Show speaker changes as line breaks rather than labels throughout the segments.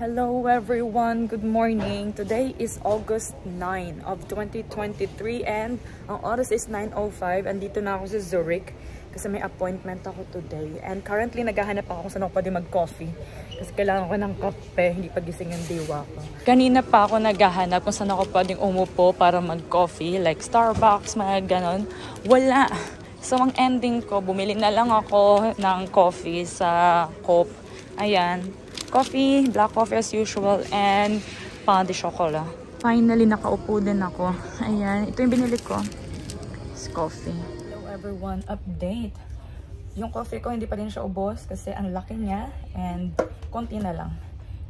Hello everyone, good morning. Today is August 9 of 2023 and ang oras is 9:05. Andito na ako sa Zurich kasi may appointment ako today. And currently naghahanap ako kung saan ako pwede mag-coffee kasi kailangan ko ng kape, hindi pa gising yung diwa ko. Kanina pa ako naghahanap kung saan ako pwedeng umupo para mag-coffee, like Starbucks, mga ganon. Wala. So ang ending ko, bumili na lang ako ng coffee sa Coop. Ayan. Coffee, black coffee as usual, and pain de chocolat. Finally, nakaupo din ako. Ayan, ito yung binili ko. It's coffee. Hello everyone, update. Yung coffee ko hindi pa din siya ubos kasi ang laki niya and konti na lang.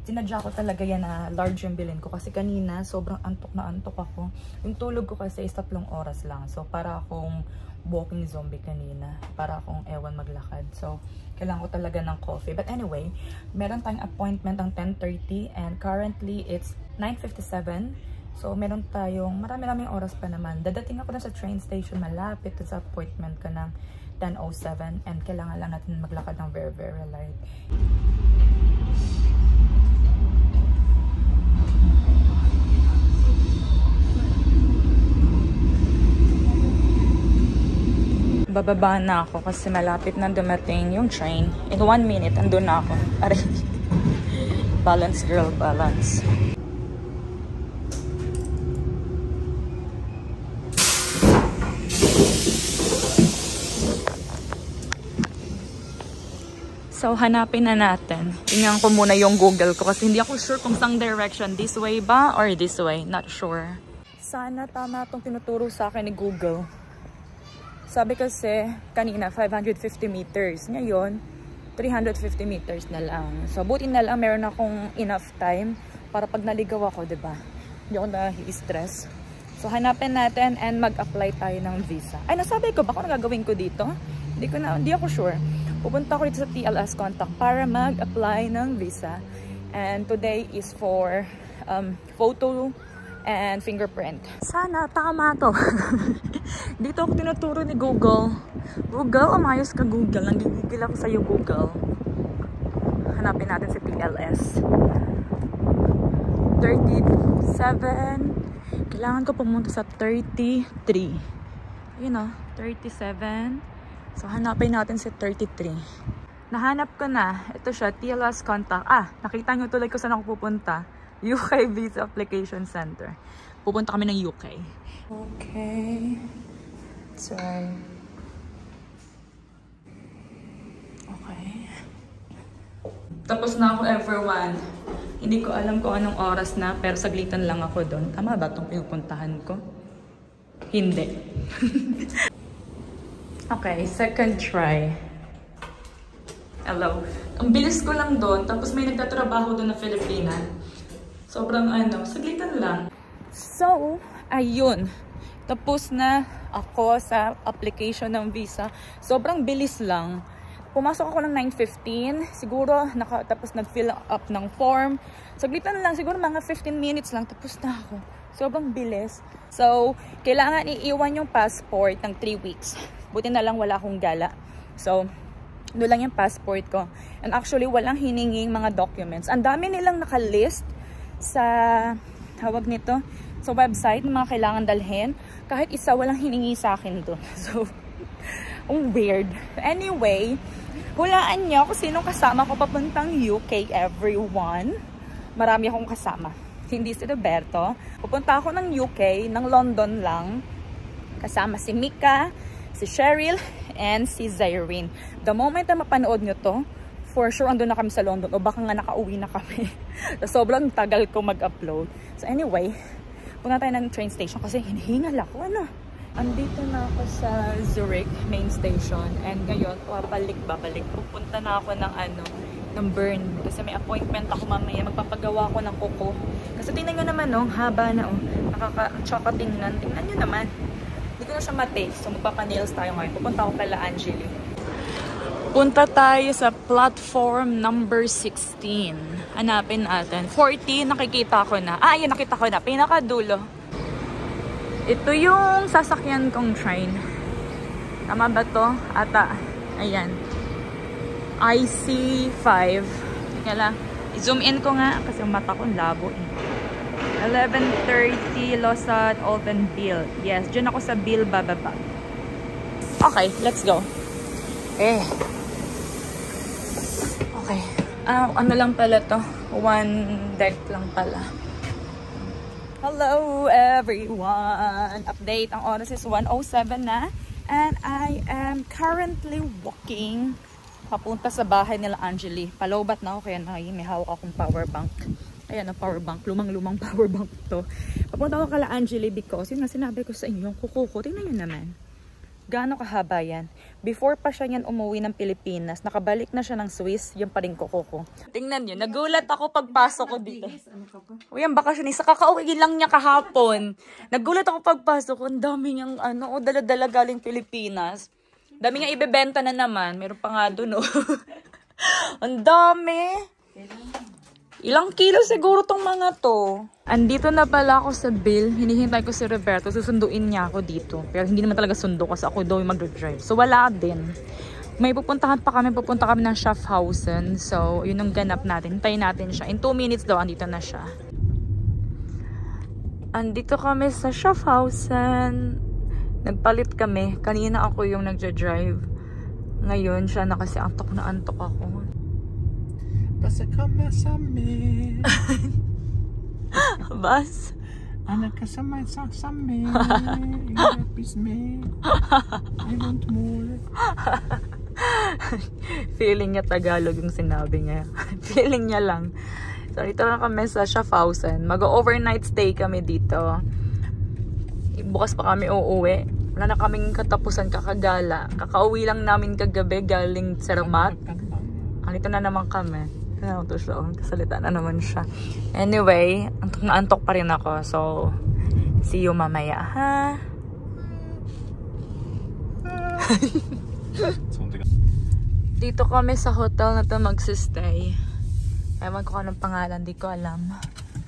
Sinadya ko talaga yan na large yung bilhin ko kasi kanina sobrang antok na antok ako. Yung tulog ko kasi is 3 oras lang. So para akong walking zombie kanina. Para akong ewan maglakad. So kailangan ko talaga ng coffee. But anyway, meron tayong appointment ang 10:30 and currently it's 9:57. So meron tayong marami-raming oras pa naman. Dadating ako na sa train station malapit sa appointment ko ng 10:07 and kailangan lang natin maglakad ng very light. Bababa na ako kasi malapit na dumating yung train. In 1 minute, andun na ako. Aray. Balance, girl, balance. So, hanapin na natin. Tingnan ko muna yung Google ko kasi hindi ako sure kung saan direction. This way ba or this way? Not sure. Sana tama itong tinuturo sa akin ni Google. Sabi kasi kanina 550 meters. Ngayon, 350 meters na lang. So, buti na lang meron akong enough time para pag naligaw ako, diba? Hindi ako na-stress. So, hanapin natin and mag-apply tayo ng visa. Ay, nasabi ko ba kung gagawin ko dito? Hindi ako sure. Pupunta ako dito sa TLS contact para mag-apply ng visa. And today is for photo and fingerprint. Sana tama to. Dito ako tinuturo ni Google. Google, umayos ka Google. Nanggigigil ako sa'yo Google. Hanapin natin si TLS. 37. Kailangan ko pumunta sa 33. Yun o, 37. So, hanapin natin si 33. Nahanap ko na. Ito siya, TLS contact. Nakita nyo tuloy ko saan ako pupunta. UK Visa Application Center. Pupunta kami ng UK. Okay. Sorry. Okay. Tapos na ako everyone. Hindi ko alam kung anong oras na pero saglitan lang ako doon. Tama ba itong pinupuntahan ko? Hindi. Okay, second try. Hello. Ang bilis ko lang doon. Tapos may nagtatrabaho doon na Filipina. Sobrang saglitan lang. So, ayun. Tapos na ako sa application ng visa. Sobrang bilis lang. Pumasok ako ng 9:15. Siguro, tapos nag-fill up ng form. Saglitan lang. Siguro mga 15 minutes lang. Tapos na ako. Sobrang bilis. So, kailangan iiwan yung passport ng 3 weeks. Buti na lang wala akong gala. So, doon lang yung passport ko. And actually, walang hininging mga documents. Ang dami nilang nakalist sa tawag nito sa website ng mga kailangan dalhin. Kahit isa walang hiningi sa akin doon. So, weird. Anyway, hulaan niyo kung sinong kasama ko papuntang UK, everyone. Marami akong kasama. Hindi si Roberto. Pupunta ako ng UK, ng London lang. Kasama si Mika, si Cheryl, and si Zyrene. The moment na mapanood nyo to, for sure, andun na kami sa London o baka nga nakauwi na kami. Sobrang tagal ko mag-upload. So anyway, punta tayo ng train station kasi hinihingal ako. Andito na ako sa Zurich main station and ngayon, babalik. Pupunta na ako ng Bern kasi may appointment ako mamaya. Magpapagawa ako ng kuko. Kasi tingnan nyo naman, haba na, nakaka-tsaka tingnan. Tingnan nyo naman. Hindi ko na siya mate. So magpapanails tayo ngayon. Pupunta ako kala Angeli. Punta tayo sa platform number 16. Hanapin natin. 40, nakikita ko na. Ayun, nakita ko na. Pinakadulo. Ito yung sasakyan kong train. Tama ba to? Ata. Ayan. IC5. Kaya zoom in ko nga kasi yung mata ko labo eh. 11:30 Lawson Alton Bill. Yes, dyan ako sa Bill bababa. Okay, let's go. Okay. Ano lang pala to? One deck lang pala. Hello everyone! Update, ang oras is 1:07 na. And I am currently walking papunta sa bahay nila Angeli. Palobat na ako kaya may hawak akong power bank. Ayan ang power bank. Lumang-lumang power bank to. Papunta ako kala Angeli because yun nga sinabi ko sa inyo, yung kuko ko. Tingnan nyo naman. Gaano kahaba yan. Before pa siya yan umuwi ng Pilipinas, nakabalik na siya ng Swiss, yung pa rin kuko ko. Tingnan nyo, nagulat ako pagpasok ko dito. Uy, ang bakasyon, kakauwi lang niya kahapon. Nagulat ako pagpasok ko, ang dami niyang dala-dala galing Pilipinas. Dami nga ibebenta na naman, meron pa nga doon, Ang dami. Ilang kilo siguro tong mga to. Andito na pala ako sa Bill. Hinihintay ko si Roberto. Susunduin niya ako dito. Pero hindi naman talaga sundo kasi ako daw yung mag-drive. So wala din. May pupuntahan pa kami. Pupunta kami ng Schaffhausen. So yun ang ganap natin. Hintayin natin siya. In 2 minutes daw andito na siya. Andito kami sa Schaffhausen. Nagpalit kami. Kanina ako yung nag-drive. Ngayon siya na kasi antok na antok ako.
Basta kama sa amin.
Bas?
Anak ka sa amin. Ingapis me. I want more.
Feeling niya Tagalog yung sinabi niya. Feeling niya lang. So, dito na kami sa Schaffhausen. Mag-overnight stay kami dito. Bukas pa kami uuwi. Wala na kaming katapusan kakagala. Kakauwi lang namin kagabi galing Cermat. Dito na naman kami. Kasalita na naman siya. Anyway, antok na antok pa rin ako. So, see you mamaya, ha? Dito kami sa hotel na ito magsistay. Ewan ko anong pangalan, di ko alam.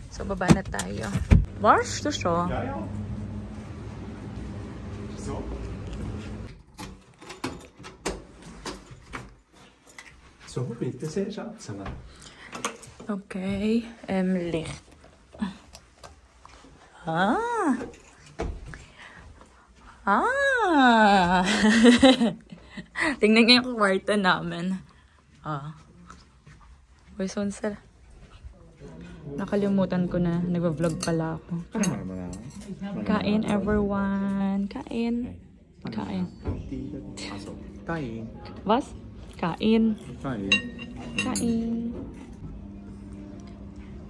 So, baba na tayo. Wash to siya.
So, bitte sehr schätzen.
Okay, Licht. Tingnan niyo yung kwarto namin. Uy, Sonsel. Nakalimutan ko na. Nagva-vlog pala ako. Kain, everyone. Kain. Kain. Was? Kain. Kain.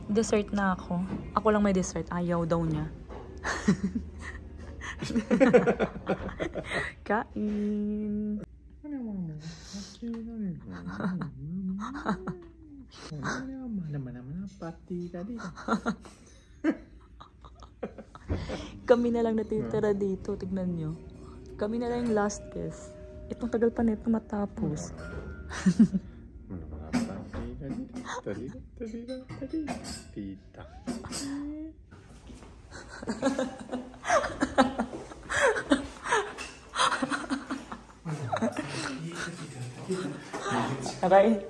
Dessert na ako. Ako lang may dessert. Ayaw daw niya. Kain. Kami na lang natitira dito. Tignan nyo. Kami na lang yung last kiss. Itong tagal pa nito matapos. Aray.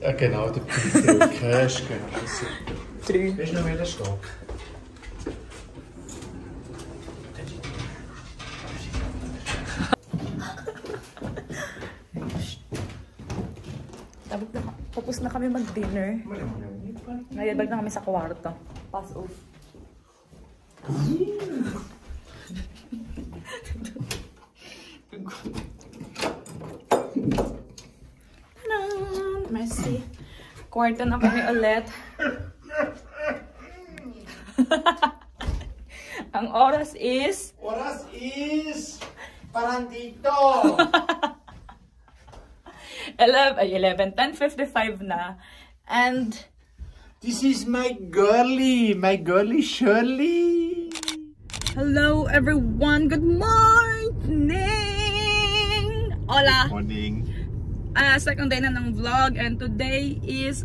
Ja, genau, der Cash, genau.
True.
Weißt du noch, wer da steht?
Tapos na kami mag-dinner. Ngayon, balik na kami sa kwarto. Pass off. Tadaan! Mercy. Kwarto na kami ulit. Ang oras is...
Parang dito!
10:55 na. And
this is my girly Shirley.
hello everyone, good morning. Hola.
Morning.
Second day na ng vlog and today is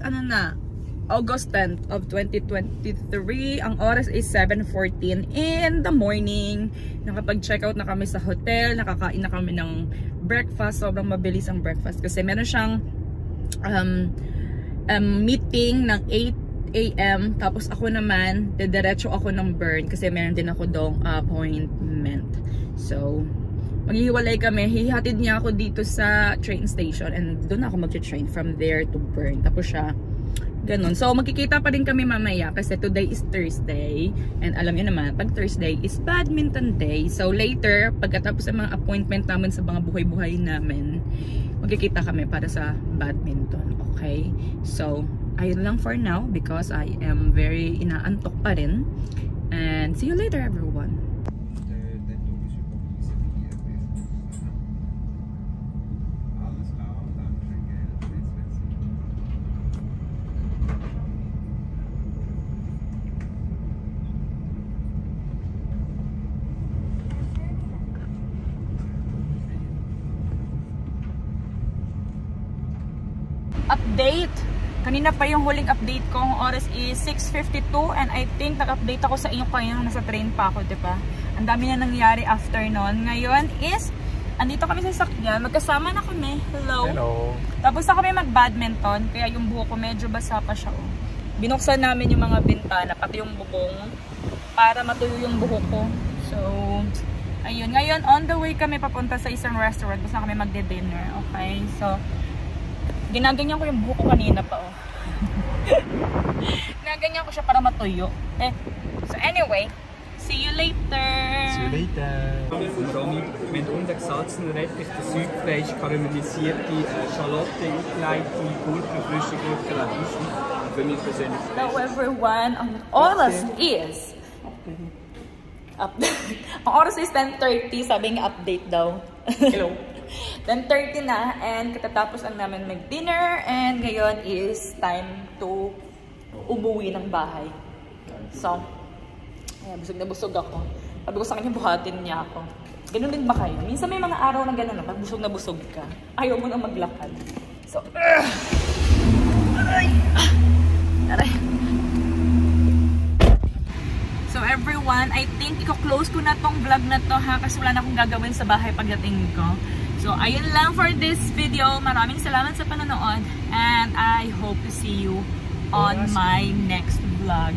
August 10th of 2023. Ang oras is 7:14 in the morning. Nakapag-check out na kami sa hotel, nakakain na kami ng breakfast. Sobrang mabilis ang breakfast kasi meron siyang meeting ng 8 AM. Tapos ako naman, diretso ako ng Bern kasi meron din ako dong appointment. So, maghihiwalay kami. Hihatid niya ako dito sa train station and doon ako mag-train from there to Bern. Tapos siya, ganun. So, magkikita pa rin kami mamaya kasi today is Thursday. And alam niyo naman, pag Thursday is badminton day. So, later, pagkatapos ng mga appointment namin sa mga buhay-buhay namin, magkikita kami para sa badminton. Okay? So, ayun lang for now because I am very inaantok pa rin. And see you later, everyone. Update! Kanina pa yung huling update ko. Ang oras is 6:52 and I think nag-update ako sa inyo kaya nasa train pa ako, diba? Ang dami na nangyari after nun. Ngayon is, andito kami sa sakyan. Magkasama na kami. Hello!
Hello!
Tapos na kami mag-badminton. Kaya yung buhok ko medyo basa pa siya. Oh. Binuksan namin yung mga bintana, pati yung bubong, para matuyo yung buhok ko. So, ayun. Ngayon, on the way kami papunta sa isang restaurant. Basta kami magde-dinner. Okay? So, ginaganyan ko yung buhok ko kanina pa, oh. Ginaganyan ko siya para matuyo. So anyway, see you later.
See you later.
Mit untergesalzenen Rettich, der Südfleisch, karamellisierte Schalotte, eingelegte Gurken, frische Gurken, Radieschen. Für mich persönlich.
Hello everyone. Ang oras is... Ang oras is 10:30. Sabi nga update daw. Hello. 10:30 na and katatapos lang namin mag-dinner and ngayon is time to umuwi ng bahay. So, ayan, busog na busog ako. Sabi ko sa kanya, buhatin niya ako. Ganun din ba kayo? Minsan may mga araw na ganun, pag busog na busog ka, ayaw mo na maglakad. So, aray! Aray! So everyone, I think i-close ko na tong vlog na to ha, kasi wala na akong gagawin sa bahay pagdating ko. So, ayun lang for this video. Maraming salamat sa panonood. And I hope to see you on my next vlog.